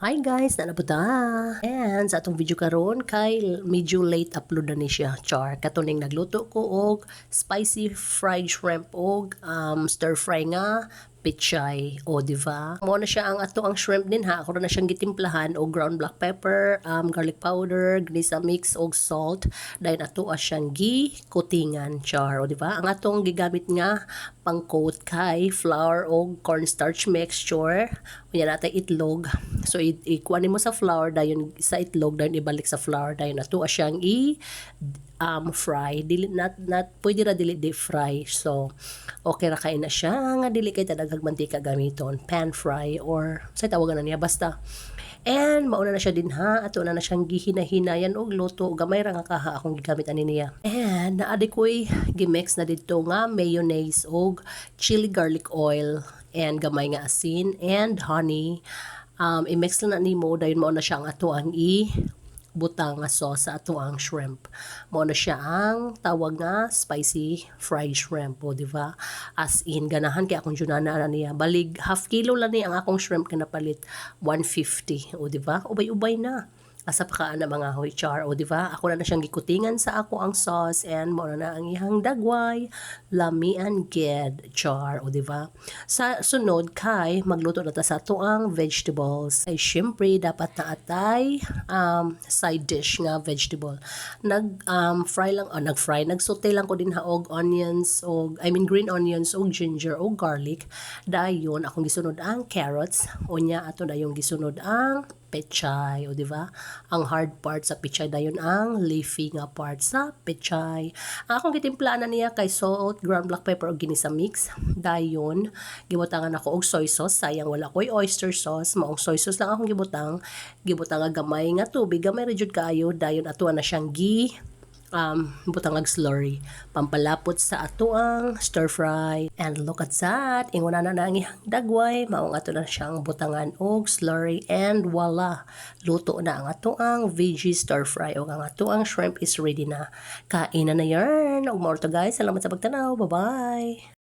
Hi guys, nanabuta. And sa atong video karon kay medyo late upload na ni siya. Char, katuning nagluto ko og spicy fried shrimp og stir fry nga pichay. O diba? Mo na siya ang ato ang shrimp din ha. Ako na siyang gitimplahan og ground black pepper, garlic powder, ginisa mix og salt. Dahil ato siyang gi-coatingan. Char, o diba? Ang atong gigamit nga pang-coat kay flour o cornstarch mixture. Kunya natay itlog. So ikuanin mo sa flour dayon sa itlog dayon ibalik sa flour dayon ato siyang fry dili not pwede ra dili deep fry. So okay ra kay na siya nga dili kay daghang mantika gamiton, pan fry or sa tawagan na niya basta. And mauna na siya din ha, ato na siyang gihina-hinayan og luto, gamay ra nga kaha akong gigamit ani niya. And naadi ko'y gimix na dito nga mayonnaise og chili garlic oil and gamay nga asin and honey. I-mix na nimo dayon mao na siya ang ato ang butang nga sauce sa ato ang shrimp. Mao na siya ang tawag nga spicy fried shrimp, o diba? As in ganahan kay akong junana na niya. Balig half kilo lang ni ang akong shrimp kinapalit 150, o diba? Ubay-ubay na. Asa pa kaan na mga hoy char, o diba? Ako na siyang gikutingan sa ako ang sauce and mo na ang ihang dagway, lami and ged char, o diba? Sa sunod kay magluto na ta sa ato ang vegetables. Ay syempre dapat na atay side dish nga vegetable. Nagsaute lang ko din ha og onions og green onions og ginger og garlic. Dayon akong gisunod ang carrots, unya ato na yung gisunod ang pechay, o diba? Ang hard part sa pechay dayon ang leafy nga part sa pechay. Akong gitimplahan na niya kay salt, ground black pepper og ginisa mix. Dayon gibutangan ako og soy sauce, sayang wala ko'y oyster sauce, maong soy sauce lang akong gibutang nga gamay nga tubig, gamay ra jud kaayo. Dayon ato na siyang butang ag slurry pampalapot sa ato ang stir fry. And look at that, inguna na ang ihang dagway, maong ato na siyang butangan og slurry and voila, luto na ang ato ang veggie stir fry o ang ato ang shrimp is ready na. Kain na yan. Og more to guys, salamat sa pagtanaw, bye bye.